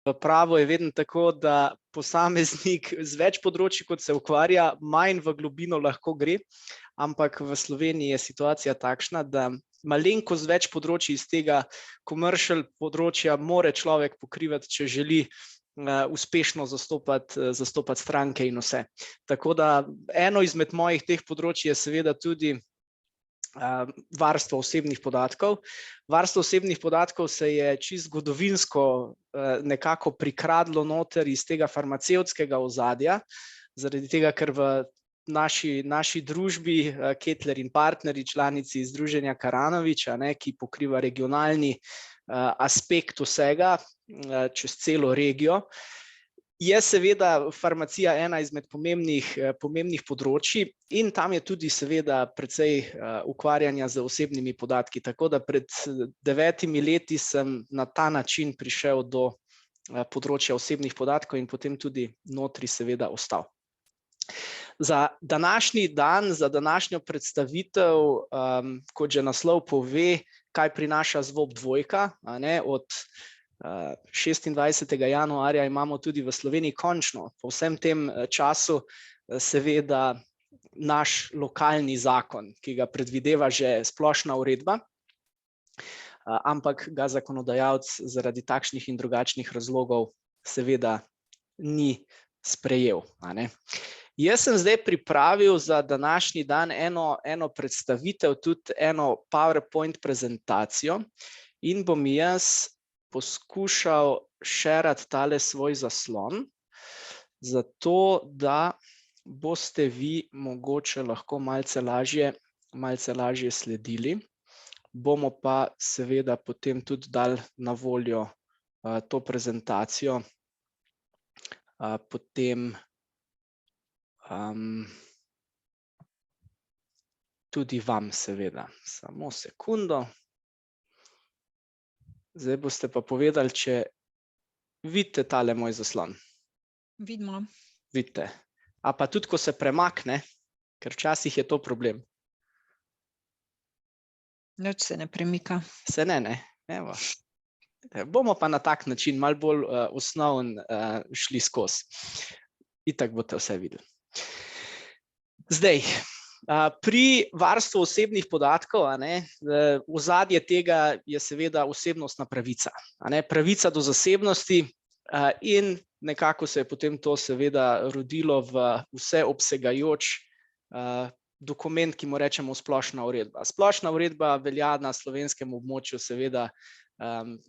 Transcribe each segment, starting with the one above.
V pravu je vedno tako, da posameznik z več področji, kot se ukvarja, manj v globino lahko gre, ampak v Sloveniji je situacija takšna, da malenkost več področji iz tega commercial področja mora človek pokrivati, če želi uspešno zastopati stranke in vse. Tako da eno izmed mojih teh področji je seveda tudi varstvo osebnih podatkov. Varstvo osebnih podatkov se je čisto zgodovinsko nekako prikradlo noter iz tega farmacevtskega ozadja, zaradi tega, ker v naši družbi Kettler in partnerji, članici Združenja Karanović, ki pokriva regionalni aspekt vsega čez celo regijo, je seveda farmacija ena izmed pomembnih področji in tam je tudi seveda precej ukvarjanja z osebnimi podatki. Tako da pred 9 leti sem na ta način prišel do področja osebnih podatkov in potem tudi notri seveda ostal. Za današnji dan, za današnjo predstavitev, kot že naslov pove, kaj prinaša ZVOP2, od 26. januarja imamo tudi v Sloveniji končno po vsem tem času seveda naš lokalni zakon, ki ga predvideva že splošna uredba, ampak ga zakonodajalec zaradi takšnih in drugačnih razlogov seveda ni sprejel. Jaz sem zdaj pripravil za današnji dan eno predstavitev, tudi eno PowerPoint prezentacijo in bom jaz poskušal šerati tale svoj zaslon, zato da boste vi mogoče lahko malce lažje sledili. Bomo pa seveda potem tudi dali na voljo to prezentacijo potem tudi vam seveda. Samo sekundo. Zdaj boste pa povedali, če vidite tale moj zaslon. Vidimo. Vidite. A pa tudi, ko se premakne, ker včasih je to problem. Nič se ne premika. Se ne. Evo. Bomo pa na tak način malo bolj osnoven šli skozi. Itak boste vse videli. Zdaj, pri varstvu osebnih podatkov, ozadje tega je seveda osebnostna pravica. Pravica do zasebnosti in nekako se je potem to seveda rodilo v vseobsegajoč dokument, ki mu rečemo splošna uredba. Splošna uredba velja na slovenskem območju seveda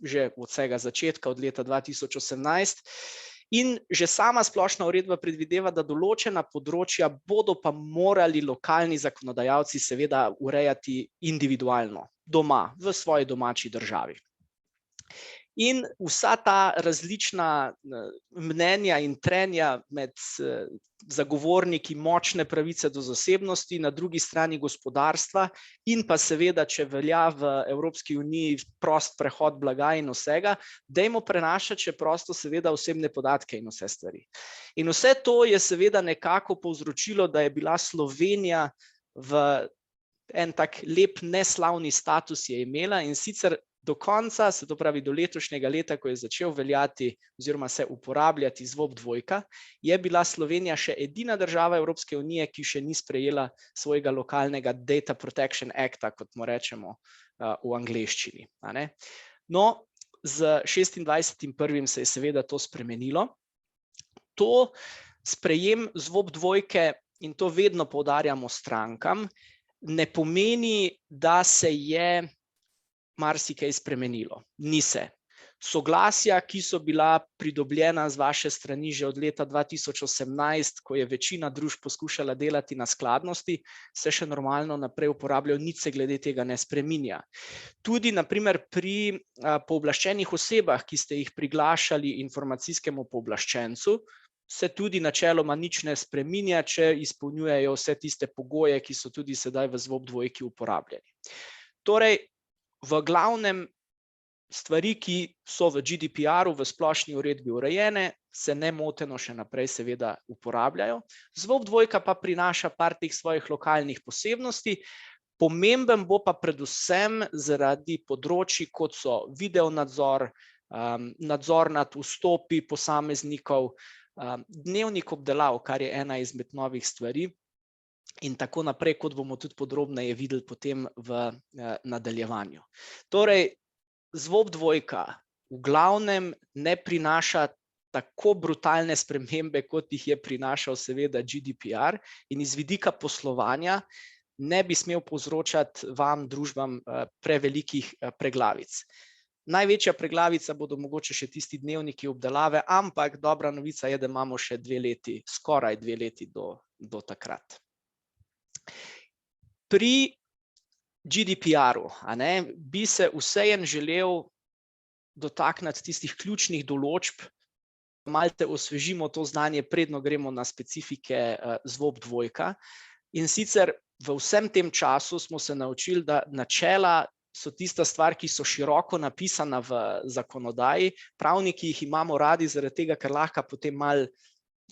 že od vsega začetka, od leta 2018. In že sama splošna uredba predvideva, da določena področja bodo pa morali lokalni zakonodajalci seveda urejati individualno, doma, v svoji domači državi. In vsa ta različna mnenja in trenja med zagovorniki močne pravice do zasebnosti, na drugi strani gospodarstva in pa seveda, če velja v Evropski uniji prost prehod blaga in vsega, dajmo prenašati še prosto seveda osebne podatke in vse stvari. In vse to je seveda nekako povzročilo, da je bila Slovenija v en tak lep neslavni status je imela, in sicer do konca, se to pravi do letošnjega leta, ko je začel veljati oziroma se uporabljati ZVOP2, je bila Slovenija še edina država Evropske unije, ki še ni sprejela svojega lokalnega Data Protection Acta, kot mu rečemo v angleščini. No, z 26.1. se je seveda to spremenilo. To sprejem ZVOP2, in to vedno poudarjamo strankam, ne pomeni, da se je marsikaj spremenilo. Ni se. Soglasja, ki so bila pridobljena z vaše strani že od leta 2018, ko je večina družb poskušala delati na skladnosti, se še normalno naprej uporabljajo, nič se glede tega ne spreminja. Tudi na primer pri pooblaščenih osebah, ki ste jih priglašali informacijskemu pooblaščencu, se tudi načeloma nič ne spreminja, če izpolnjujejo vse tiste pogoje, ki so tudi sedaj v ZVOP2 uporabljeni. Torej, v glavnem stvari, ki so v GDPR-u, v splošni uredbi urejene, se nemoteno še naprej seveda uporabljajo. ZVOP2 pa prinaša par teh svojih lokalnih posebnosti. Pomemben bo pa predvsem zaradi področji, kot so videonadzor, nadzor nad vstopi posameznikov, dnevnik obdelav, kar je ena izmed novih stvari, in tako naprej, kot bomo tudi podrobneje videli potem v nadaljevanju. Torej, ZVOP-2 v glavnem ne prinaša tako brutalne spremembe, kot jih je prinašal seveda GDPR, in iz vidika poslovanja ne bi smel povzročati vam, družbam, prevelikih preglavic. Največja preglavica bodo mogoče še tisti dnevniki obdelave, ampak dobra novica je, da imamo še 2 leti, skoraj 2 leti do takrat. Pri GDPR-u bi se vseeno želel dotakniti tistih ključnih določb, malce osvežimo to znanje, predno gremo na specifike ZVOP-2. In sicer v vsem tem času smo se naučili, da načela so tista stvar, ki so široko napisana v zakonodaji, pravniki jih imamo radi zaradi tega, ker lahko potem malo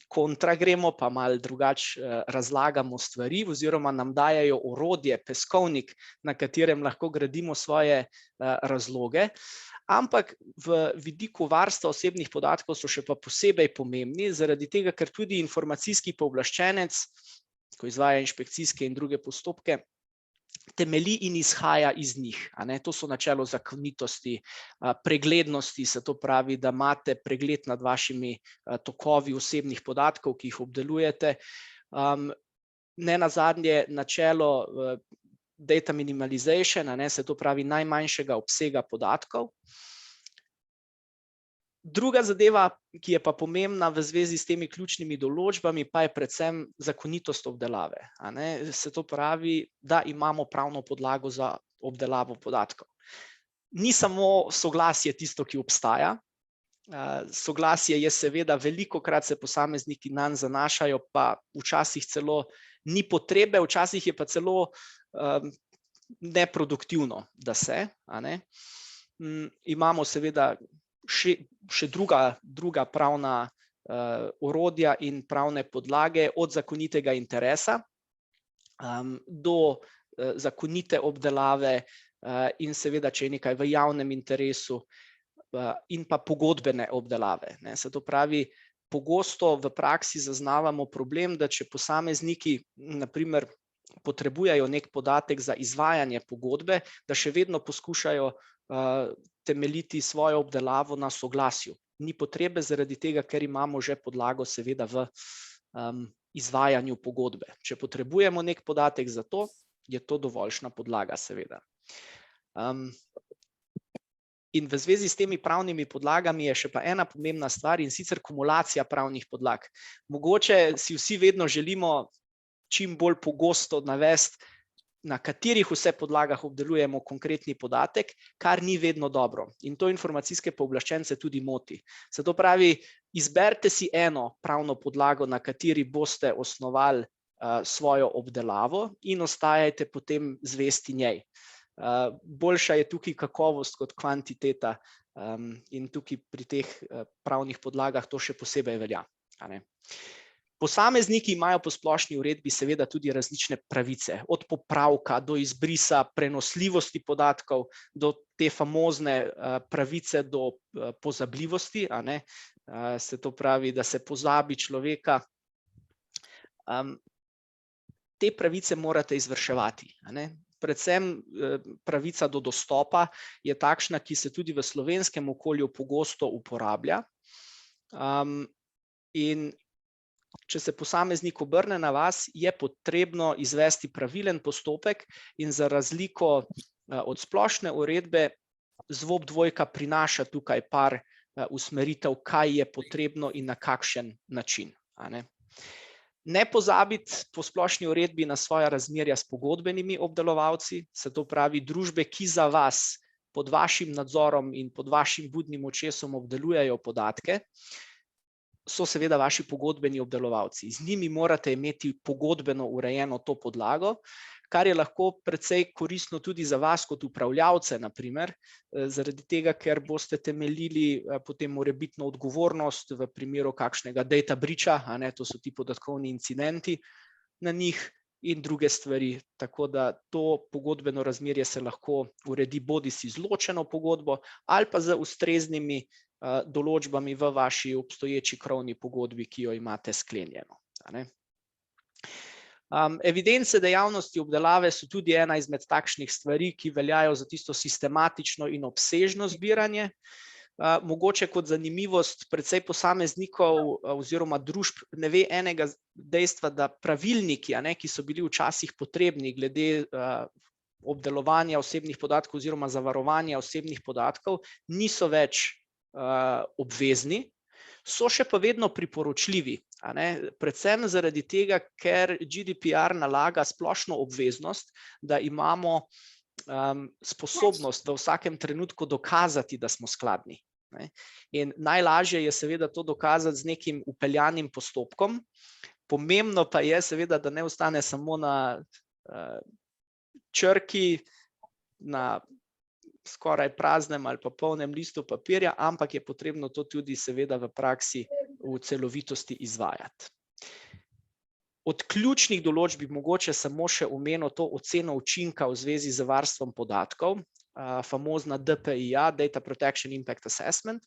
kontra gremo, pa malo drugače razlagamo stvari oziroma nam dajajo orodje, peskovnik, na katerem lahko gradimo svoje razloge. Ampak v vidiku varstva osebnih podatkov so še pa posebej pomembni, zaradi tega, ker tudi informacijski pooblaščenec, ko izvaja inšpekcijske in druge postopke, temelji in izhaja iz njih. To so načelo zakonitosti, preglednosti, se to pravi, da imate pregled nad vašimi tokovi osebnih podatkov, ki jih obdelujete. Ne nazadnje načelo data minimalization, se to pravi najmanjšega obsega podatkov. Druga zadeva, ki je pa pomembna v zvezi s temi ključnimi določbami, pa je predvsem zakonitost obdelave. Se to pravi, da imamo pravno podlago za obdelavo podatkov. Ni samo soglasje tisto, ki obstaja. Soglasje je seveda, velikokrat se posamezniki nanj zanašajo, pa včasih celo ni potrebe, včasih je pa celo neproduktivno, da se. Imamo seveda še druga pravna orodja in pravne podlage, od zakonitega interesa do zakonite obdelave in seveda, če je nekaj v javnem interesu, in pa pogodbene obdelave. Se to pravi, pogosto v praksi zaznavamo problem, da če posamezniki na primer potrebujejo nek podatek za izvajanje pogodbe, da še vedno poskušajo temeljiti svojo obdelavo na soglasju. Ni potrebe zaradi tega, ker imamo že podlago seveda v izvajanju pogodbe. Če potrebujemo nek podatek za to, je to dovoljšna podlaga seveda. In v zvezi s temi pravnimi podlagami je še pa ena pomembna stvar, in sicer kumulacija pravnih podlag. Mogoče si vsi vedno želimo čim bolj pogosto navesti, na katerih vse podlagah obdelujemo konkretni podatek, kar ni vedno dobro. In to informacijske pooblaščence tudi moti. Se to pravi, izberite si eno pravno podlago, na kateri boste osnovali svojo obdelavo, in ostajajte potem zvesti njej. Boljša je tukaj kakovost kot kvantiteta, in tukaj pri teh pravnih podlagah to še posebej velja. Posamezniki imajo po splošni uredbi seveda tudi različne pravice, od popravka do izbrisa, prenosljivosti podatkov, do te famozne pravice do pozabljivosti, se to pravi, da se pozabi človeka. Te pravice morate izvrševati. Predvsem pravica do dostopa je takšna, ki se tudi v slovenskem okolju pogosto uporablja. In če se posameznik obrne na vas, je potrebno izvesti pravilen postopek, in za razliko od splošne uredbe ZVOP-2 prinaša tukaj par usmeritev, kaj je potrebno in na kakšen način. Ne pozabiti po splošni uredbi na svoja razmerja s pogodbenimi obdelovalci, se to pravi družbe, ki za vas pod vašim nadzorom in pod vašim budnim očesom obdelujejo podatke, so seveda vaši pogodbeni obdelovalci. Z njimi morate imeti pogodbeno urejeno to podlago, kar je lahko precej koristno tudi za vas kot upravljavce, na primer, zaradi tega, ker boste temeljili potem morebitno odgovornost v primeru kakšnega data breacha, to so ti podatkovni incidenti, na njih, in druge stvari, tako da to pogodbeno razmerje se lahko uredi bodisi z ločeno pogodbo ali pa z ustreznimi določbami v vaši obstoječi krovni pogodbi, ki jo imate sklenjeno. Evidence dejavnosti obdelave so tudi ena izmed takšnih stvari, ki veljajo za tisto sistematično in obsežno zbiranje. Mogoče kot zanimivost, precej posameznikov oziroma družb ne ve enega dejstva, da pravilniki, ki so bili včasih potrebni glede obdelovanja osebnih podatkov oziroma zavarovanja osebnih podatkov, niso več obvezni, so še pa vedno priporočljivi. Predvsem zaradi tega, ker GDPR nalaga splošno obveznost, da imamo sposobnost v vsakem trenutku dokazati, da smo skladni. In najlažje je seveda to dokazati z nekim vpeljanim postopkom. Pomembno pa je seveda, da ne ostane samo na črki, na skoraj praznem ali pa polnem listu papirja, ampak je potrebno to tudi seveda v praksi v celovitosti izvajati. Od ključnih določb bi mogoče samo še omenil to oceno učinka v zvezi z varstvom podatkov, famozna DPIA, Data Protection Impact Assessment,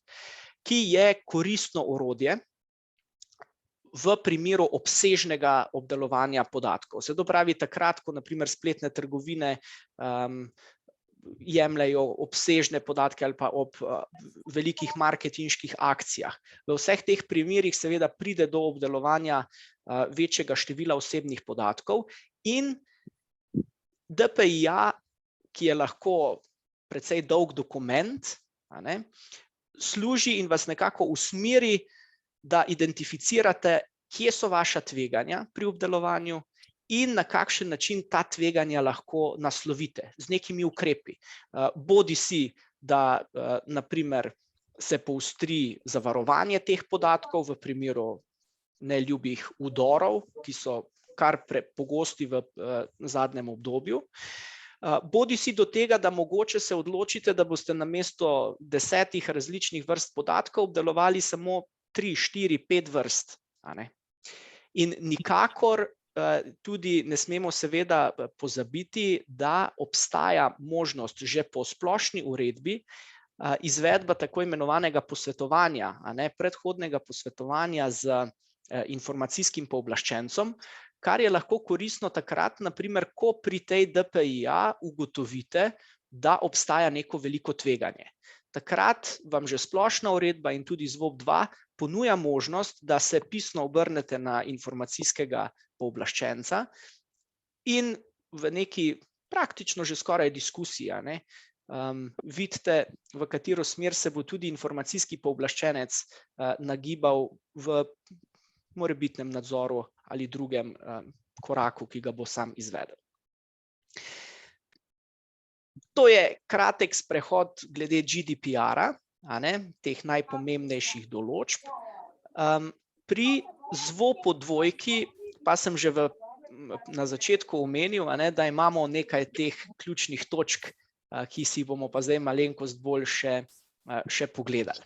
ki je koristno orodje v primeru obsežnega obdelovanja podatkov. Se to pravi takrat, ko na primer spletne trgovine jemljejo obsežne podatke ali pa ob velikih marketinških akcijah. V vseh teh primerih seveda pride do obdelovanja večjega števila osebnih podatkov in DPIA, ki je lahko precej dolg dokument, služi in vas nekako usmeri, da identificirate, kje so vaša tveganja pri obdelovanju in na kakšen način ta tveganja lahko naslovite z nekimi ukrepi. Bodisi, da na primer se poostri zavarovanje teh podatkov v primeru neljubih vdorov, ki so kar pogosti v zadnjem obdobju, bodisi do tega, da mogoče se odločite, da boste namesto 10 različnih vrst podatkov obdelovali samo 3, 4, 5 vrst. In nikakor tudi ne smemo seveda pozabiti, da obstaja možnost že po splošni uredbi izvedba tako imenovanega posvetovanja, predhodnega posvetovanja z informacijskim pooblaščencem, kar je lahko koristno takrat, na primer, ko pri tej DPIA ugotovite, da obstaja neko veliko tveganje. Takrat vam že splošna uredba in tudi ZVOP-2 ponuja možnost, da se pisno obrnete na informacijskega pooblaščenca in v neki praktično že skoraj diskusiji vidite, v katero smer se bo tudi informacijski pooblaščenec nagibal v morebitnem nadzoru ali drugem koraku, ki ga bo sam izvedel. To je kratek sprehod glede GDPR-a, teh najpomembnejših določb. Pri ZVOP-2 pa sem že na začetku omenil, da imamo nekaj teh ključnih točk, ki si bomo pa zdaj malenkost bolj še pogledali.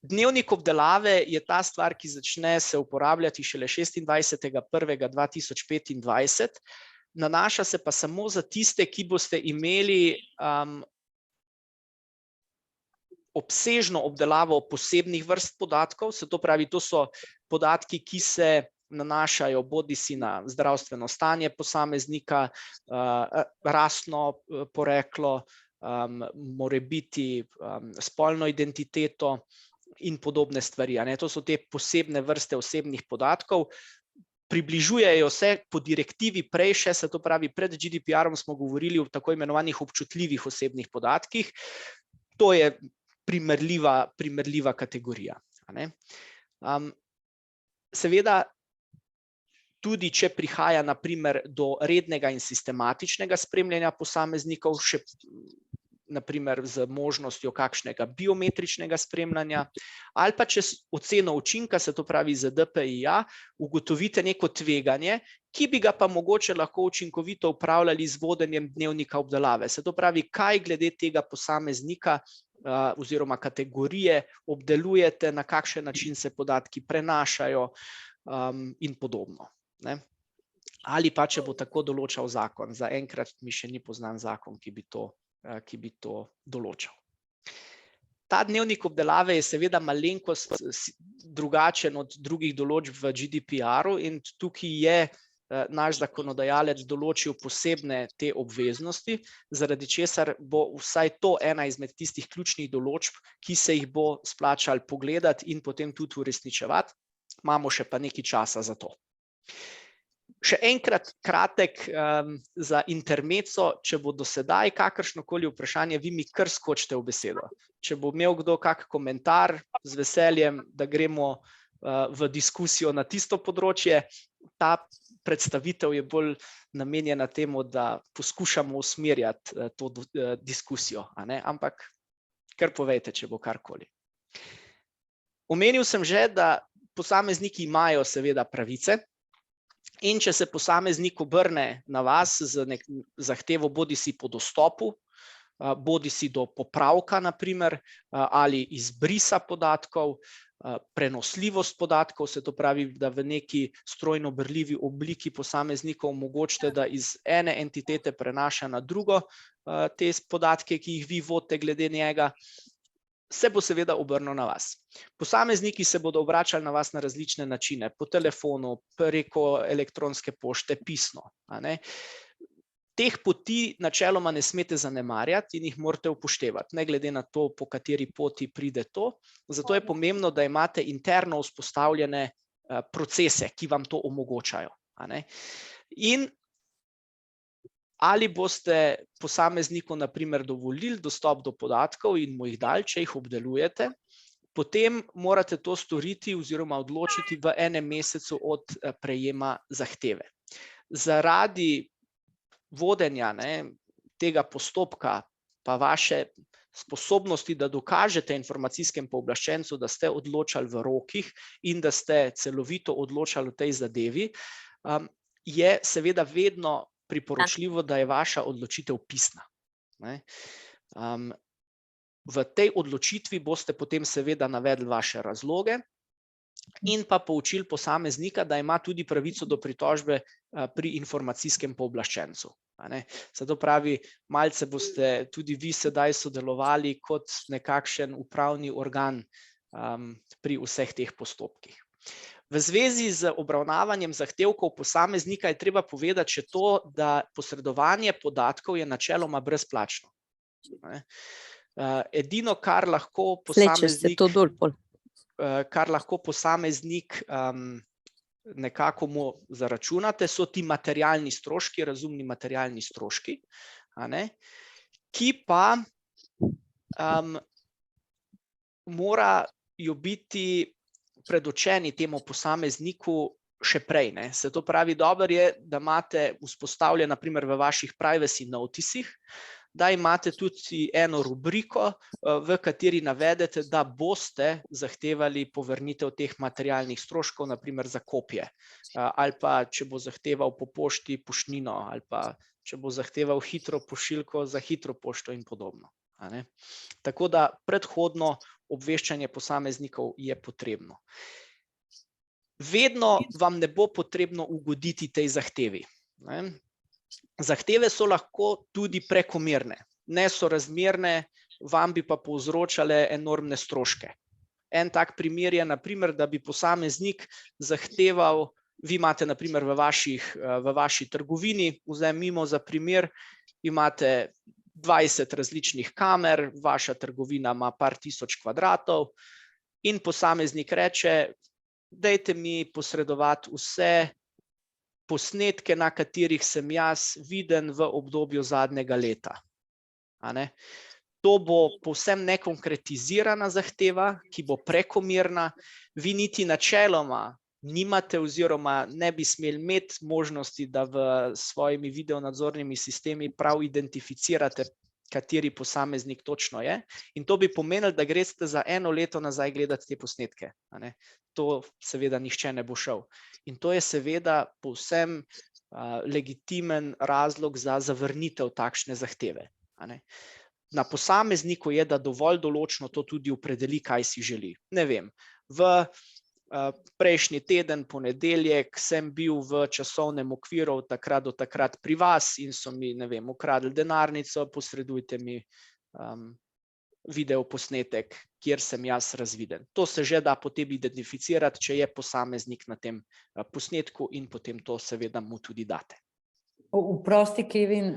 Dnevnik obdelave je ta stvar, ki začne se uporabljati šele 26.1.2025, nanaša se pa samo za tiste, ki boste imeli obsežno obdelavo posebnih vrst podatkov, se to pravi, to so podatki, ki se nanašajo bodisi na zdravstveno stanje posameznika, rasno poreklo, morebiti spolno identiteto in podobne stvari. To so te posebne vrste osebnih podatkov. Približujejo se po direktivi prej še, se to pravi, pred GDPR-om smo govorili o tako imenovanih občutljivih osebnih podatkih. To je primerljiva kategorija. Seveda, tudi če prihaja na primer do rednega in sistematičnega spremljanja posameznikov, še na primer z možnostjo kakšnega biometričnega spremljanja, ali pa če oceno učinka, se to pravi za DPIA, ugotovite neko tveganje, ki bi ga pa mogoče lahko učinkovito upravljali z vodenjem dnevnika obdelave. Se to pravi, kaj glede tega posameznika oziroma kategorije obdelujete, na kakšen način se podatki prenašajo in podobno. ali pa če bo tako določal zakon. Zaenkrat mi še ni poznan zakon, ki bi to določal. Ta dnevnik obdelave je seveda malenkost drugačen od drugih določb v GDPR-u in tukaj je naš zakonodajalec določil posebne te obveznosti, zaradi česar bo vsaj to ena izmed tistih ključnih določb, ki se jih bo splačalo pogledati in potem tudi uresničevati. Imamo še pa nekaj časa za to. Še enkrat kratek za intermezzo, če bo do sedaj kakršnokoli vprašanje, vi mi kar skočite v besedo. Če bo imel kdo kak komentar, z veseljem, da gremo v diskusijo na tisto področje. Ta predstavitev je bolj namenjena temu, da poskušamo usmerjati to diskusijo, ampak kar povejte, če bo karkoli. Omenil sem že, da posamezniki imajo seveda pravice. In če se posameznik obrne na vas z zahtevo bodisi po dostopu, bodisi do popravka, naprimer, ali izbrisa podatkov, prenosljivost podatkov, se to pravi, da v neki strojno berljivi obliki posameznikov omogočite, da iz ene entitete prenaša na drugo te podatke, ki jih vi vodite glede njega, se bo seveda obrnil na vas. Posamezniki se bodo obračali na vas na različne načine, po telefonu, preko elektronske pošte, pisno. Teh poti načeloma ne smete zanemarjati in jih morate upoštevati, ne glede na to, po kateri poti pride to. Zato je pomembno, da imate interno vzpostavljene procese, ki vam to omogočajo. In ali boste posamezniku naprimer dovolili dostop do podatkov in mu jih dali, če jih obdelujete, potem morate to storiti oziroma odločiti v enem mesecu od prejema zahteve. Zaradi vodenja tega postopka pa vaše sposobnosti, da dokažete informacijskemu pooblaščencu, da ste odločali v rokih in da ste celovito odločali o tej zadevi, je seveda vedno priporočljivo, da je vaša odločitev pisna. V tej odločitvi boste potem seveda navedli vaše razloge in pa poučili posameznika, da ima tudi pravico do pritožbe pri informacijskem pooblaščencu. Se to pravi, malce boste tudi vi sedaj sodelovali kot nekakšen upravni organ pri vseh teh postopkih. V zvezi z obravnavanjem zahtevkov posameznika je treba povedati še to, da posredovanje podatkov je načeloma brezplačno. Edino, kar lahko posameznik nekako mu zaračunate, so ti materialni stroški, razumni materialni stroški, ki pa morajo biti predočeni temu posamezniku še prej. Se to pravi, dobro je, da imate vzpostavljen, naprimer v vaših privacy noticih, da imate tudi eno rubriko, v kateri navedete, da boste zahtevali povrnitev teh materialnih stroškov, naprimer za kopije, ali pa če bo zahteval po pošti poštnino, ali pa če bo zahteval hitro pošiljko za hitro pošto in podobno. Tako da predhodno obveščanje posameznikov je potrebno. Vedno vam ne bo potrebno ugoditi tej zahtevi. Zahteve so lahko tudi prekomerne, nesorazmerne, vam bi pa povzročale enormne stroške. En tak primer je, naprimer, da bi posameznik zahteval, vi imate naprimer v vaši trgovini, vzemimo za primer, imate 20 različnih kamer, vaša trgovina ima par tisoč kvadratov in posameznik reče, dajte mi posredovati vse posnetke, na katerih sem jaz viden v obdobju zadnjega leta. To bo povsem nekonkretizirana zahteva, ki bo prekomerna, vi niti načeloma nimate oziroma ne bi smeli imeti možnosti, da v svojimi videonadzornimi sistemi prav identificirate, kateri posameznik točno je. In to bi pomenilo, da greste za eno leto nazaj gledati te posnetke. To seveda nihče ne bo šel. In to je seveda povsem legitimen razlog za zavrnitev takšne zahteve. Na posamezniku je, da dovolj določno to tudi opredeli, kaj si želi. Ne vem, v prejšnji teden, ponedeljek, sem bil v časovnem okviru od takrat do takrat pri vas in so mi, ne vem, ukradli denarnico, posredujte mi video posnetek, kjer sem jaz razviden. To se že da potem identificirati, če je posameznik na tem posnetku in potem to seveda mu tudi date. Oprosti, Kevin,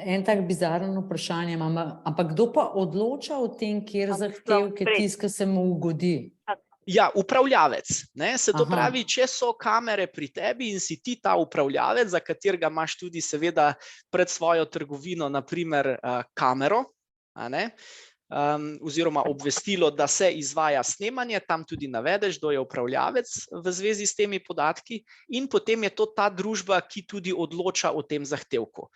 en tak bizaren vprašanje imam, ampak kdo pa odloča o tem, kjer zahtevke tiska se mu ugodi? Ja, upravljavec, ne, se to Aha. pravi, če so kamere pri tebi in si ti ta upravljavec, za katerega imaš tudi seveda pred svojo trgovino, na primer kamero, a ne, oziroma obvestilo, da se izvaja snemanje, tam tudi navedeš, kdo je upravljavec v zvezi s temi podatki in potem je to ta družba, ki tudi odloča o tem zahtevku.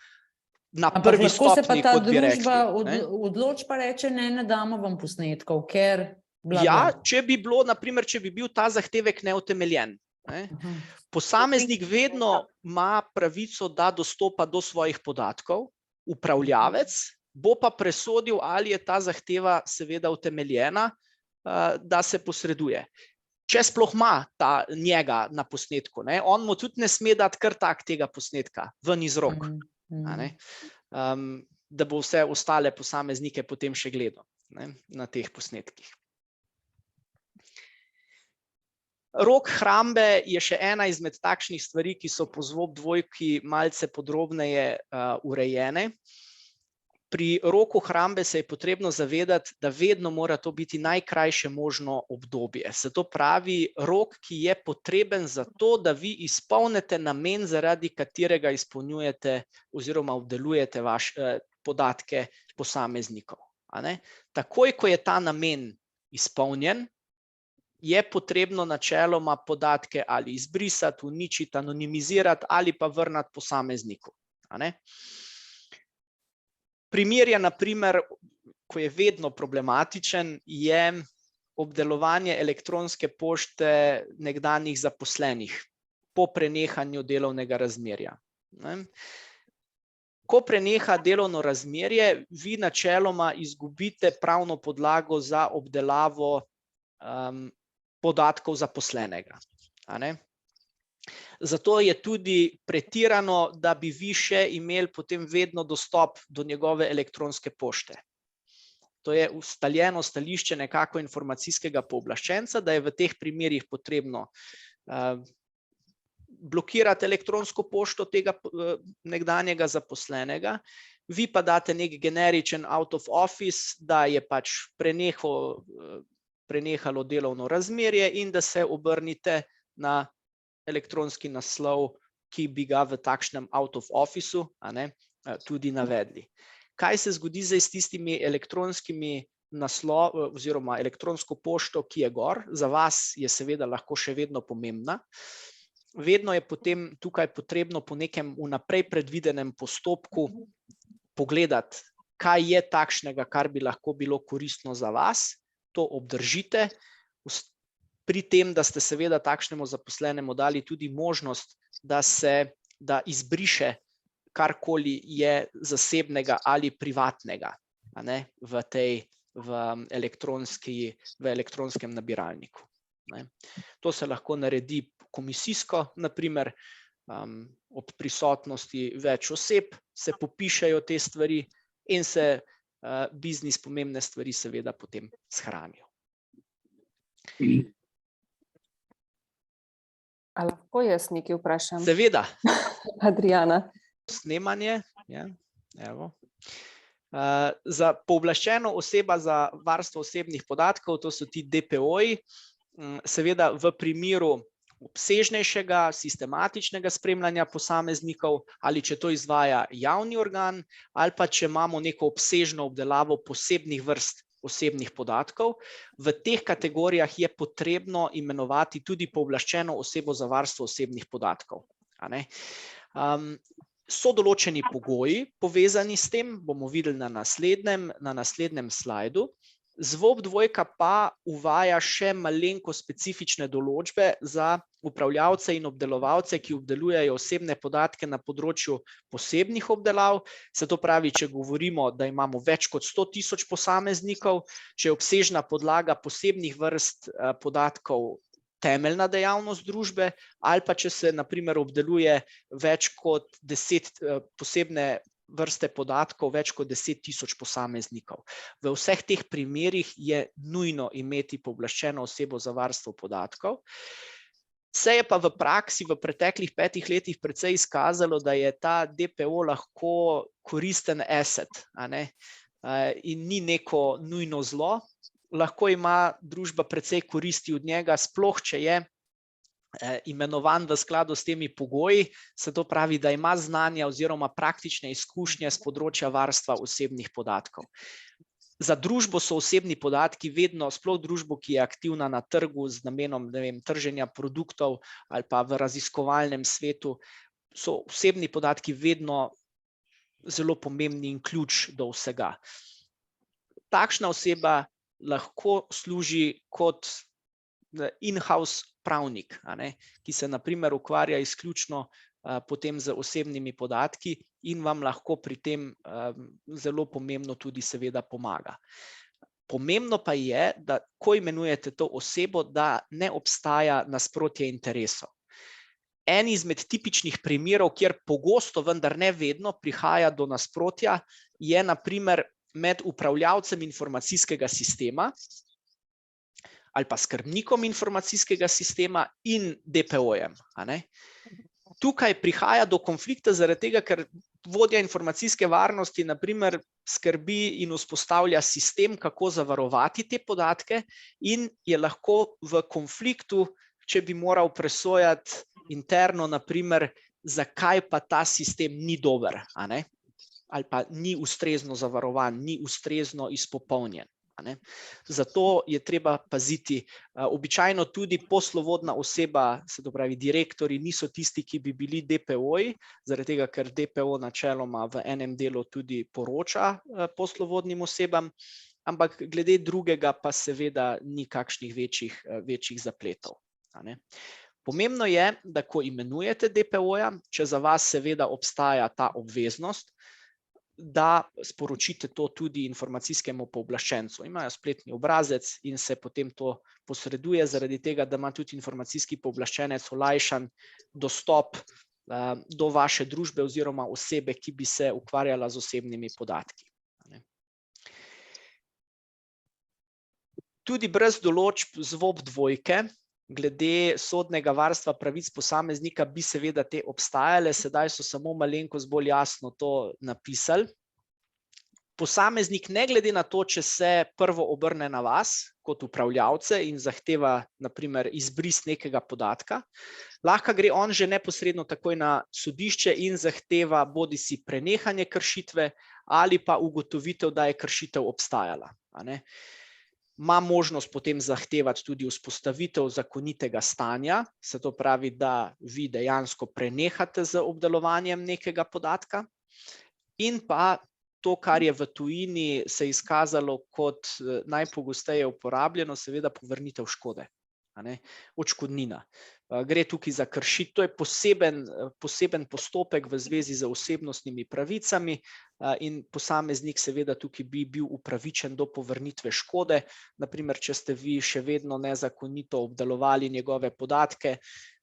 Na prvi lahko se pa stopnji, ta kot bi družba rekli. Ne. odloči pa reče, ne damo vam posnetkov, ker bla, Ja, bla. če bi bilo, na primer, če bi bil ta zahtevek neutemeljen. Ne. Aha. Posameznik vedno ima pravico, da dostopa do svojih podatkov, upravljavec bo pa presodil, ali je ta zahteva seveda utemeljena, da se posreduje. Če sploh ima njega na posnetku, ne, on mu tudi ne sme dati kar tak tega posnetka ven iz rok, a ne, da bo vse ostale posameznike potem še gledal, ne, na teh posnetkih. Rok hrambe je še ena izmed takšnih stvari, ki so po ZVOP-2 malce podrobneje urejene. Pri roku hrambe se je potrebno zavedati, da vedno mora to biti najkrajše možno obdobje. Se to pravi, rok, ki je potreben za to, da vi izpolnite namen, zaradi katerega izpolnjujete oziroma obdelujete podatke posameznikov. A ne? Takoj, ko je ta namen izpolnjen, je potrebno načeloma podatke ali izbrisati, uničiti, anonimizirati ali pa vrniti posamezniku. A ne? Primer je, na primer, ko je vedno problematičen, je obdelovanje elektronske pošte nekdanjih zaposlenih po prenehanju delovnega razmerja. Ne? Ko preneha delovno razmerje, vi načeloma izgubite pravno podlago za obdelavo podatkov zaposlenega. A ne? Zato je tudi pretirano, da bi vi še imeli potem vedno dostop do njegove elektronske pošte. To je ustaljeno stališče nekako informacijskega pooblaščenca, da je v teh primerih potrebno blokirati elektronsko pošto tega nekdanjega zaposlenega, vi pa date nek generičen out of office, da je pač prenehalo delovno razmerje in da se obrnite na elektronski naslov, ki bi ga v takšnem out of officeu tudi navedli. Kaj se zgodi zdaj s tistimi elektronskimi naslovi oziroma elektronsko pošto, ki je gor? Za vas je seveda lahko še vedno pomembna. Vedno je potem tukaj potrebno po nekem vnaprej predvidenem postopku pogledati, kaj je takšnega, kar bi lahko bilo koristno za vas, to obdržite, pri tem, da ste seveda takšnemu zaposlenemu dali tudi možnost, da izbriše karkoli je zasebnega ali privatnega, a ne, v elektronskem nabiralniku. Ne. To se lahko naredi komisijsko, na primer, ob prisotnosti več oseb se popišejo te stvari in se biznis pomembne stvari seveda potem shranijo. A lahko jaz nekaj vprašam? Seveda. Adriana. Snemanje, ja, evo. Za pooblaščeno oseba za varstvo osebnih podatkov, to so ti DPO-ji, seveda v primeru obsežnejšega, sistematičnega spremljanja posameznikov, ali če to izvaja javni organ, ali pa če imamo neko obsežno obdelavo posebnih vrst osebnih podatkov. V teh kategorijah je potrebno imenovati tudi pooblaščeno osebo za varstvo osebnih podatkov. A ne? So določeni pogoji povezani s tem, bomo videli na naslednjem slajdu. ZVOP-2 pa uvaja še malenko specifične določbe za upravljavce in obdelovalce, ki obdelujejo osebne podatke na področju posebnih obdelav. Se to pravi, če govorimo, da imamo več kot 100 000 posameznikov, če je obsežna podlaga posebnih vrst podatkov temeljna dejavnost družbe, ali pa če se na primer obdeluje več kot 10 posebne vrste podatkov, več kot 10.000 posameznikov. V vseh teh primerih je nujno imeti pooblaščeno osebo za varstvo podatkov. Se je pa v praksi v preteklih 5 letih precej izkazalo, da je ta DPO lahko koristen asset, a ne? In ni neko nujno zlo. Lahko ima družba precej koristi od njega, sploh če je imenovan v skladu s temi pogoji, se to pravi, da ima znanja oziroma praktične izkušnje z področja varstva osebnih podatkov. Za družbo so osebni podatki vedno, sploh družbo, ki je aktivna na trgu z namenom, ne vem, trženja produktov ali pa v raziskovalnem svetu, so osebni podatki vedno zelo pomembni in ključ do vsega. Takšna oseba lahko služi kot in-house pravnik, a ne, ki se na primer ukvarja izključno potem z osebnimi podatki in vam lahko pri tem zelo pomembno tudi seveda pomaga. Pomembno pa je, da ko imenujete to osebo, da ne obstaja nasprotje interesov. En izmed tipičnih primerov, kjer pogosto, vendar ne vedno, prihaja do nasprotja, je na primer med upravljavcem informacijskega sistema ali pa skrbnikom informacijskega sistema in DPO-jem, a ne. Tukaj prihaja do konflikta zaradi tega, ker vodja informacijske varnosti na primer skrbi in vzpostavlja sistem, kako zavarovati te podatke in je lahko v konfliktu, če bi moral presojati interno, na primer, zakaj pa ta sistem ni dober, a ne, ali pa ni ustrezno zavarovan, ni ustrezno izpopolnjen. Zato je treba paziti. Običajno tudi poslovodna oseba, se to pravi direktorji, niso tisti, ki bi bili DPO-ji, zaradi tega, ker DPO načeloma v enem delu tudi poroča poslovodnim osebam, ampak glede drugega pa seveda ni kakšnih večjih zapletov. Pomembno je, da ko imenujete DPO-ja, če za vas seveda obstaja ta obveznost, da sporočite to tudi informacijskemu pooblaščencu. Imajo spletni obrazec in se potem to posreduje, zaradi tega, da ima tudi informacijski pooblaščenec olajšan dostop do vaše družbe oziroma osebe, ki bi se ukvarjala z osebnimi podatki. Tudi brez določb ZVOP-2 glede sodnega varstva pravic posameznika bi seveda te obstajale, sedaj so samo malenkost bolj jasno to napisali. Posameznik ne glede na to, če se prvo obrne na vas kot upravljavce in zahteva na primer izbris nekega podatka, lahko gre on že neposredno takoj na sodišče in zahteva bodisi prenehanje kršitve ali pa ugotovitev, da je kršitev obstajala, a ne. Ima možnost potem zahtevati tudi vzpostavitev zakonitega stanja, se to pravi, da vi dejansko prenehate z obdelovanjem nekega podatka, in pa to, kar je v tujini se izkazalo kot najpogosteje uporabljeno, seveda povrnitev škode, a ne, odškodnina. Gre tukaj za kršitev, to je poseben postopek v zvezi z osebnostnimi pravicami in posameznik seveda tukaj bi bil upravičen do povrnitve škode. Na primer, če ste vi še vedno nezakonito obdelovali njegove podatke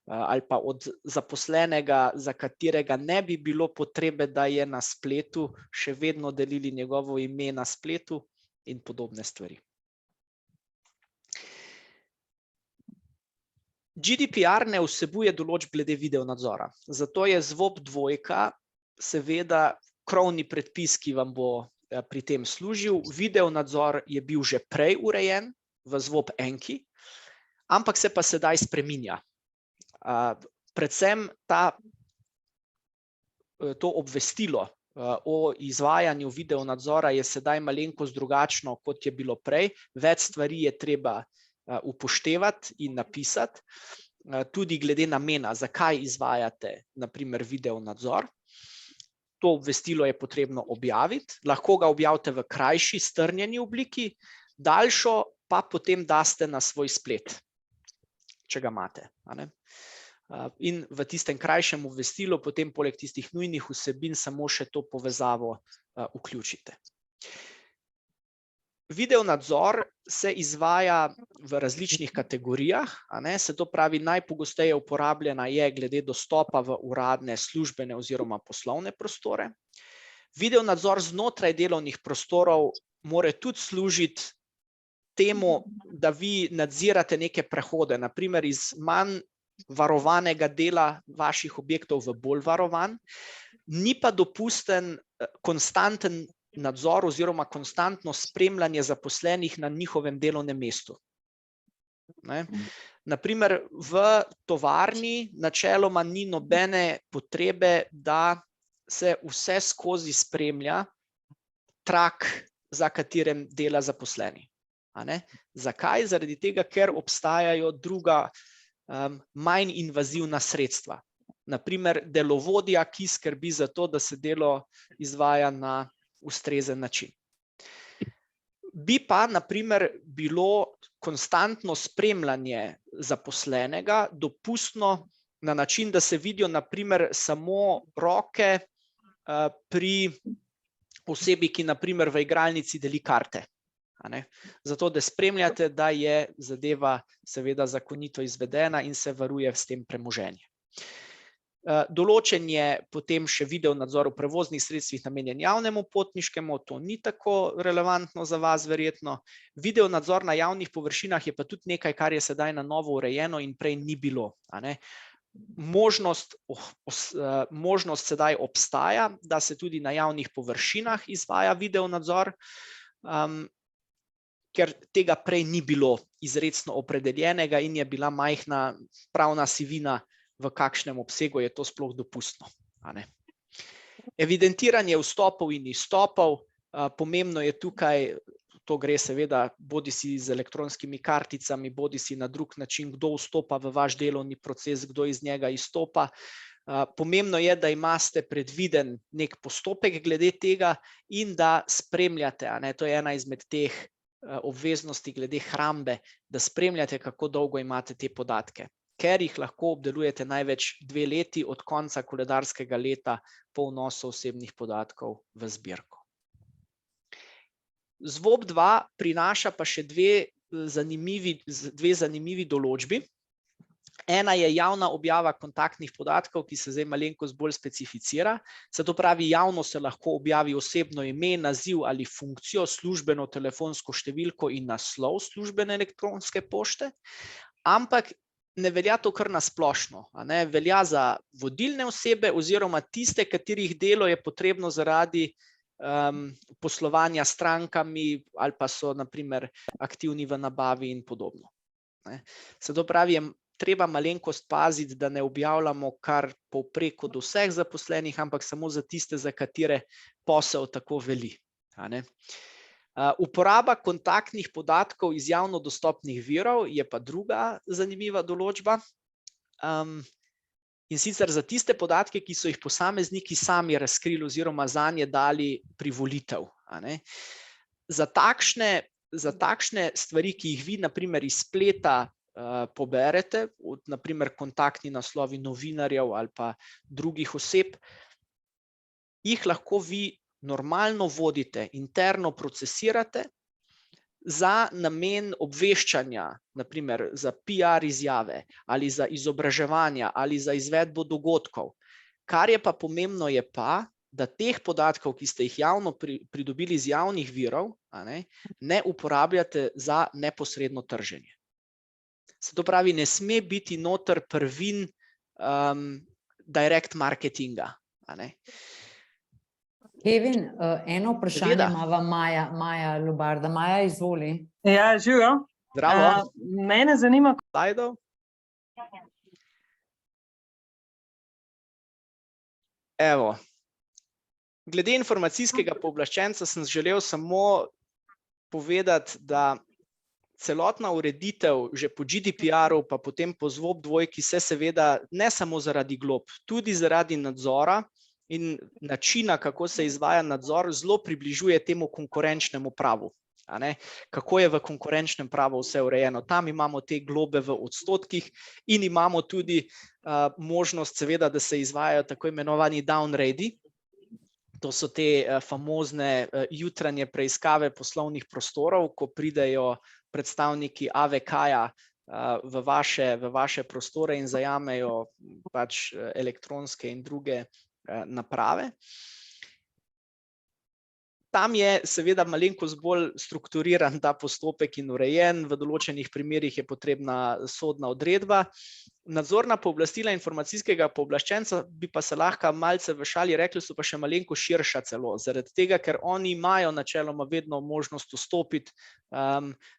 ali pa od zaposlenega, za katerega ne bi bilo potrebe, da je na spletu, še vedno delili njegovo ime na spletu in podobne stvari. GDPR ne vsebuje določb glede videonadzora, zato je ZVOP-2 seveda krovni predpis, ki vam bo pri tem služil. Videonadzor je bil že prej urejen v ZVOP-1, ampak se pa sedaj spreminja. Predvsem to obvestilo o izvajanju videonadzora je sedaj malenkost drugačno, kot je bilo prej. Več stvari je treba upoštevati in napisati, tudi glede namena, zakaj izvajate na primer videonadzor. To obvestilo je potrebno objaviti, lahko ga objavite v krajši strnjeni obliki, daljšo pa potem daste na svoj splet, če ga imate, a ne. In v tistem krajšem obvestilu potem poleg tistih nujnih vsebin samo še to povezavo vključite. Video nadzor se izvaja v različnih kategorijah, se to pravi, najpogosteje uporabljena je glede dostopa v uradne, službene oziroma poslovne prostore. Video nadzor znotraj delovnih prostorov mora tudi služiti temu, da vi nadzirate neke prehode, naprimer iz manj varovanega dela vaših objektov v bolj varovan, ni pa dopusten konstanten nadzor oziroma konstantno spremljanje zaposlenih na njihovem delovnem mestu. Naprimer, v tovarni načeloma ni nobene potrebe, da se vse skozi spremlja trak, za katerem dela zaposleni. Zakaj? Zaradi tega, ker obstajajo druga manj invazivna sredstva. Naprimer, delovodja, ki skrbi za to, da se delo izvaja na ustrezen način. Bi pa, naprimer, bilo konstantno spremljanje zaposlenega dopustno na način, da se vidijo, naprimer, samo roke pri osebi, ki, naprimer, v igralnici deli karte. Zato, da spremljate, da je zadeva seveda zakonito izvedena in se varuje s tem premoženje. Določen je potem še video nadzor v prevoznih sredstvih namenjen javnemu potniškemu, to ni tako relevantno za vas verjetno. Video nadzor na javnih površinah je pa tudi nekaj, kar je sedaj na novo urejeno in prej ni bilo. Možnost sedaj obstaja, da se tudi na javnih površinah izvaja video nadzor, ker tega prej ni bilo izrecno opredeljenega in je bila majhna pravna sivina, v kakšnem obsegu je to sploh dopustno. Evidentiranje vstopov in izstopov, pomembno je tukaj, to gre seveda bodisi z elektronskimi karticami, bodisi na drug način, kdo vstopa v vaš delovni proces, kdo iz njega izstopa. Pomembno je, da imate predviden nek postopek glede tega in da spremljate, to je ena izmed teh obveznosti glede hrambe, da spremljate, kako dolgo imate te podatke, ker jih lahko obdelujete največ 2 leti od konca koledarskega leta po vnosu osebnih podatkov v zbirko. ZVOP-2 prinaša pa še dve zanimivi določbi. Ena je javna objava kontaktnih podatkov, ki se zdaj malenkost bolj specificira. Se to pravi, javno se lahko objavi osebno ime, naziv ali funkcijo, službeno telefonsko številko in naslov službene elektronske pošte, ampak ne velja to kar na splošno. Velja za vodilne osebe oziroma tiste, katerih delo je potrebno zaradi poslovanja s strankami ali pa so naprimer aktivni v nabavi in podobno. Se to pravi, je treba malenkost paziti, da ne objavljamo kar povprek od vseh zaposlenih, ampak samo za tiste, za katere posel tako veli. Uporaba kontaktnih podatkov iz javno dostopnih virov je pa druga zanimiva določba. In sicer za tiste podatke, ki so jih posamezniki sami razkrili oziroma zanje dali privolitev. Za takšne stvari, ki jih vi naprimer iz spleta poberete, naprimer kontaktni naslovi novinarjev ali pa drugih oseb, jih lahko vi normalno vodite, interno procesirate za namen obveščanja, naprimer za PR izjave ali za izobraževanja ali za izvedbo dogodkov. Kar je pa pomembno je pa, da teh podatkov, ki ste jih javno pridobili iz javnih virov, ne uporabljate za neposredno trženje. Se to pravi, ne sme biti noter prvin direct marketinga. Kevin, eno vprašanje imava Maja Lubarda. Maja, izvoli. Ja, živijo. Zdravo. Mene zanima, Slajdo. Evo, glede informacijskega pooblaščenca sem želel samo povedati, da celotna ureditev že po GDPR-u pa potem po ZVOP-2 se seveda ne samo zaradi glob, tudi zaradi nadzora in načina, kako se izvaja nadzor, zelo približuje temu konkurenčnemu pravu. Kako je v konkurenčnem pravu vse urejeno. Tam imamo te globe v odstotkih in imamo tudi možnost seveda, da se izvajajo tako imenovani downraidi. To so te famozne jutranje preiskave poslovnih prostorov, ko pridejo predstavniki AVK-ja v vaše prostore in zajamejo pač elektronske in druge naprave. Tam je seveda malenkost bolj strukturiran ta postopek in urejen, v določenih primerih je potrebna sodna odredba. Nadzorna pooblastila informacijskega pooblaščenca bi pa se lahko malce v šali rekli, so pa še malenkost širša celo, zaradi tega, ker oni imajo načeloma vedno možnost vstopiti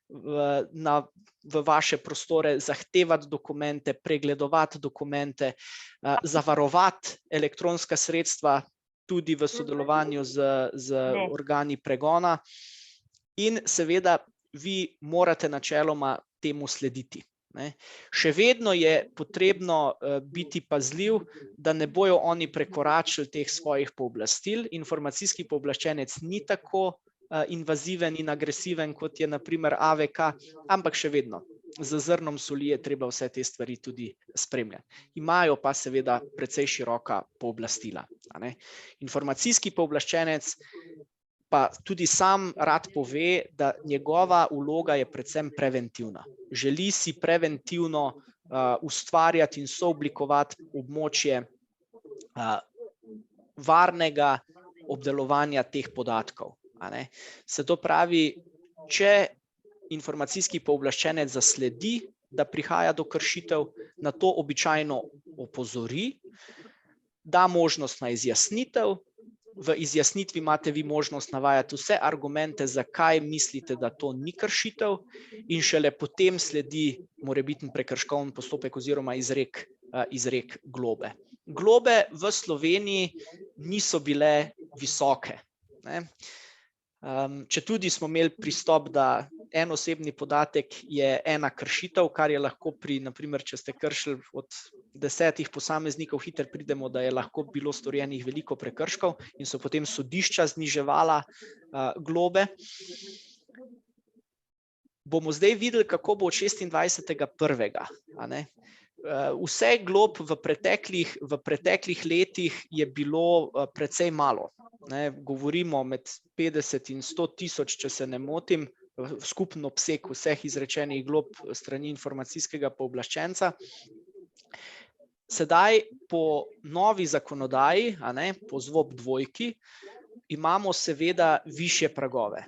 v vaše prostore, zahtevati dokumente, pregledovati dokumente, zavarovati elektronska sredstva, tudi v sodelovanju z organi pregona in seveda vi morate načeloma temu slediti. Še vedno je potrebno biti pazljiv, da ne bojo oni prekoračili teh svojih pooblastil. Informacijski pooblaščenec ni tako invaziven in agresiven, kot je na primer AVK, ampak še vedno. Z zrnom soli je treba vse te stvari tudi spremljati. Imajo pa seveda precej široka pooblastila. Informacijski pooblaščenec pa tudi sam rad pove, da njegova vloga je predvsem preventivna. Želi si preventivno ustvarjati in sooblikovati območje varnega obdelovanja teh podatkov. Se to pravi, če informacijski pooblaščenec zasledi, da prihaja do kršitev, na to običajno opozori, da možnost na izjasnitev. V izjasnitvi imate vi možnost navajati vse argumente, zakaj mislite, da to ni kršitev, in šele potem sledi morebiten prekrškovni postopek oziroma izrek globe. Globe v Sloveniji niso bile visoke. Četudi smo imeli pristop, da en osebni podatek je ena kršitev, kar je lahko pri, naprimer, če ste kršili od 10 posameznikov, hitro pridemo, da je lahko bilo storjenih veliko prekrškov in so potem sodišča zniževala globe. Bomo zdaj videli, kako bo od 26.1. Vse glob v preteklih letih je bilo precej malo. Govorimo med 50 in 100 tisoč, če se ne motim, skupen obseg vseh izrečenih glob strani informacijskega pooblaščenca. Sedaj po novi zakonodaji, po ZVOP-2, imamo seveda višje pragove.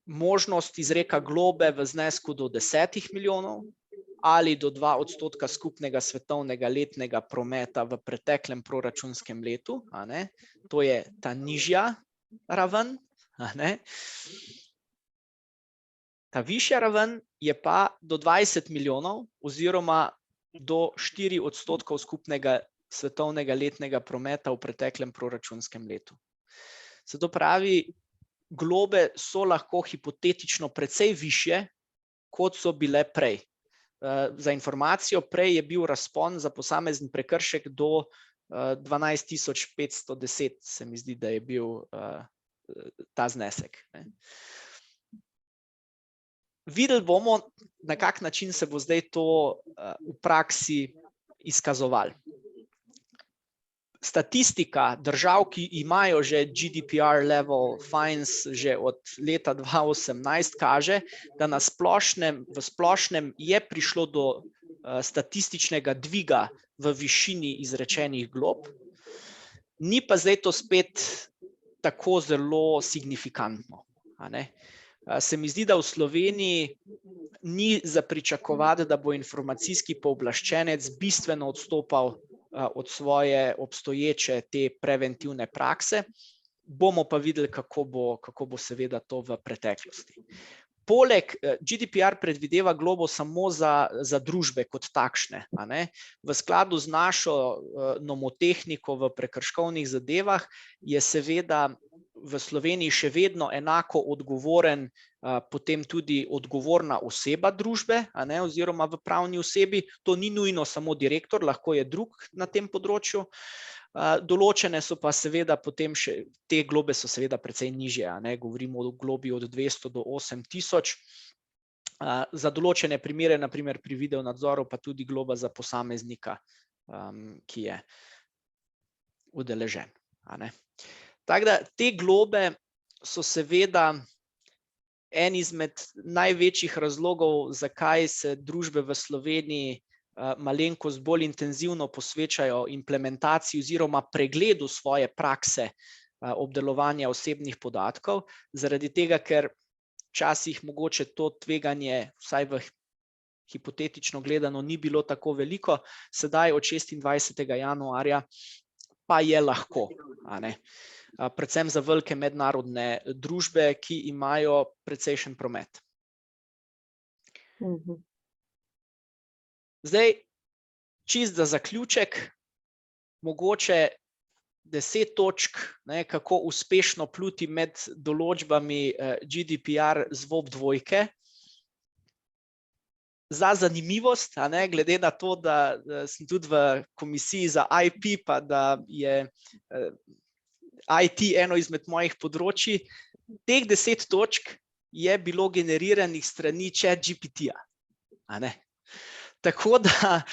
Možnost izreka globe v znesku do 10 milijonov ali do 2% skupnega svetovnega letnega prometa v preteklem proračunskem letu. To je ta nižja raven. Ta višja raven je pa do 20 milijonov oziroma do 4% skupnega svetovnega letnega prometa v preteklem proračunskem letu. Se to pravi, globe so lahko hipotetično precej višje, kot so bile prej. Za informacijo, prej je bil razpon za posamezen prekršek do 12.510, se mi zdi, da je bil ta znesek. Videli bomo, na kak način se bo zdaj to v praksi izkazovalo. Statistika držav, ki imajo že GDPR level fines že od leta 2018, kaže, da v splošnem je prišlo do statističnega dviga v višini izrečenih glob, ni pa zdaj to spet tako zelo signifikantno. Se mi zdi, da v Sloveniji ni za pričakovati, da bo informacijski pooblaščenec bistveno odstopal od svoje obstoječe te preventivne prakse. Bomo pa videli, kako bo seveda to v preteklosti. Poleg GDPR predvideva globo samo za družbe kot takšne. V skladu z našo nomotehniko v prekrškovnih zadevah je seveda v Sloveniji še vedno enako odgovoren potem tudi odgovorna oseba družbe oziroma v pravni osebi. To ni nujno samo direktor, lahko je drug na tem področju. Določene so pa seveda potem še, te globe so seveda precej nižje, govorimo o globi od 200 do 8.000. Za določene primere, na primer pri videonadzoru, pa tudi globa za posameznika, ki je. udeležen. A ne. Tako da te globe so seveda en izmed največjih razlogov, zakaj se družbe v Sloveniji malenkost bolj intenzivno posvečajo implementaciji oziroma pregledu svoje prakse obdelovanja osebnih podatkov, zaradi tega, ker včasih mogoče to tveganje, vsaj v hipotetično gledano, ni bilo tako veliko, sedaj od 26. januarja pa je lahko, a ne. Predvsem za velike mednarodne družbe, ki imajo precejšen promet. Zdaj, čisto za zaključek, mogoče 10 točk, ne, kako uspešno pluti med določbami GDPR ZVOP 2. Za zanimivost, a ne, glede na to, da sem tudi v komisiji za IP, pa da je IT eno izmed mojih področij, teh 10 točk je bilo generiranih strani ChatGPT-ja, a ne. Tako da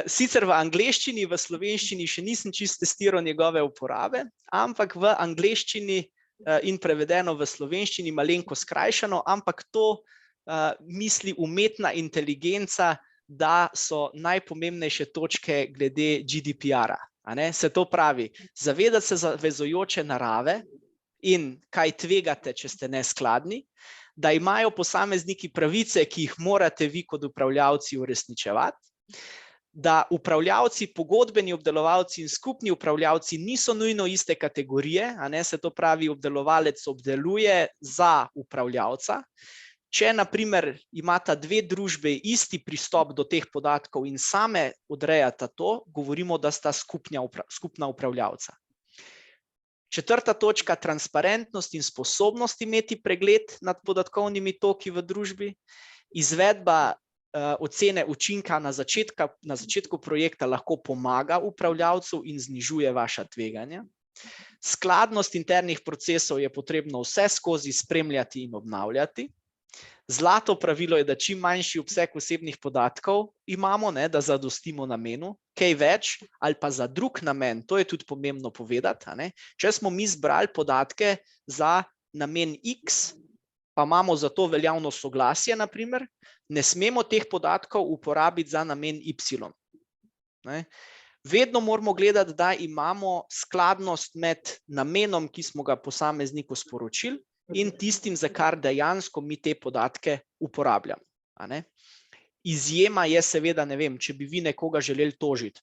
sicer v angleščini, v slovenščini še nisem čisto testiral njegove uporabe, ampak v angleščini in prevedeno v slovenščini malenko skrajšano, ampak to misli umetna inteligenca, da so najpomembnejše točke glede GDPR-a. Se to pravi, zavedati se zavezujoče narave in kaj tvegate, če ste neskladni, da imajo posamezniki pravice, ki jih morate vi kot upravljavci uresničevati, da upravljavci, pogodbeni obdelovalci in skupni upravljavci niso nujno iste kategorije, se to pravi, obdelovalec obdeluje za upravljavca. Če, na primer, imata dve družbe isti pristop do teh podatkov in same odrejata to, govorimo, da sta skupna upravljavca. 4. točka, transparentnost in sposobnost imeti pregled nad podatkovnimi toki v družbi. Izvedba ocene učinka na začetku projekta lahko pomaga upravljavcu in znižuje vaša tveganja. Skladnost internih procesov je potrebno vse skozi spremljati in obnavljati. Zlato pravilo je, da čim manjši obseg osebnih podatkov imamo, da zadostimo namenu, kaj več ali pa za drug namen, to je tudi pomembno povedati. Če smo mi zbrali podatke za namen X, pa imamo za to veljavno soglasje, na primer, ne smemo teh podatkov uporabiti za namen Y. Vedno moramo gledati, da imamo skladnost med namenom, ki smo ga posamezniku sporočili, in tistim, za kar dejansko mi te podatke uporabljamo. Izjema je seveda, ne vem, če bi vi nekoga želeli tožiti,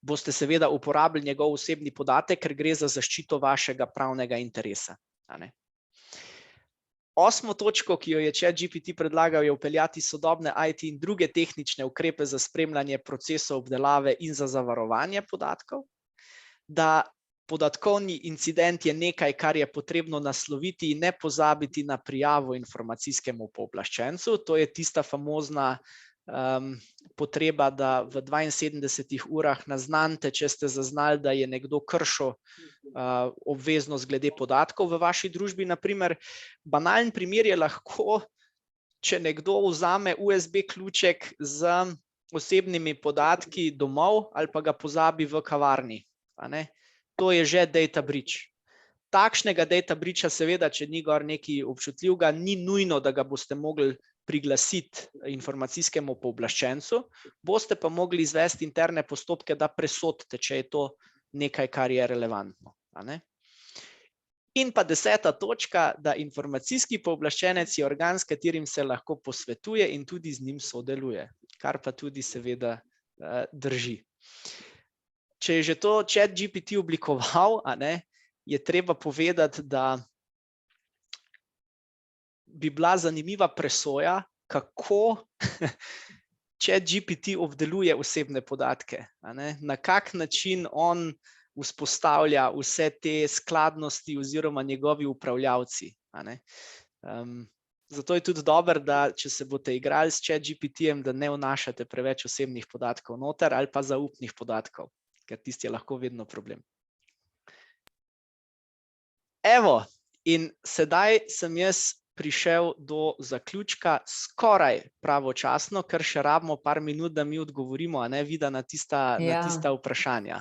boste seveda uporabili njegov osebni podatek, ker gre za zaščito vašega pravnega interesa. 8. točko, ki jo je ChatGPT predlagal, je vpeljati sodobne IT in druge tehnične ukrepe za spremljanje procesov obdelave in za zavarovanje podatkov, da podatkovni incident je nekaj, kar je potrebno nasloviti in ne pozabiti na prijavo informacijskemu pooblaščencu. To je tista famozna potreba, da v 72 urah naznanite, če ste zaznali, da je nekdo kršil obveznost glede podatkov v vaši družbi. Naprimer, banalen primer je lahko, če nekdo vzame USB ključek z osebnimi podatki domov ali pa ga pozabi v kavarni. To je že data breach. Takšnega data breacha seveda, če ni gor nekaj občutljivega, ni nujno, da ga boste mogli priglasiti informacijskemu pooblaščencu, boste pa mogli izvesti interne postopke, da presodite, če je to nekaj, kar je relevantno. In pa 10. točka, da informacijski pooblaščenec je organ, s katerim se lahko posvetuje in tudi z njim sodeluje, kar pa tudi seveda drži. Če je že to ChatGPT oblikoval, je treba povedati, da bi bila zanimiva presoja, kako ChatGPT obdeluje osebne podatke. Na kak način on vzpostavlja vse te skladnosti oziroma njegovi upravljavci. Zato je tudi dobro, da če se boste igrali s ChatGPT-jem, da ne vnašate preveč osebnih podatkov noter ali pa zaupnih podatkov, ker tisti je lahko vedno problem. Evo, in sedaj sem jaz prišel do zaključka skoraj pravočasno, ker še rabimo par minut, da mi odgovorimo, Vida, na tista vprašanja.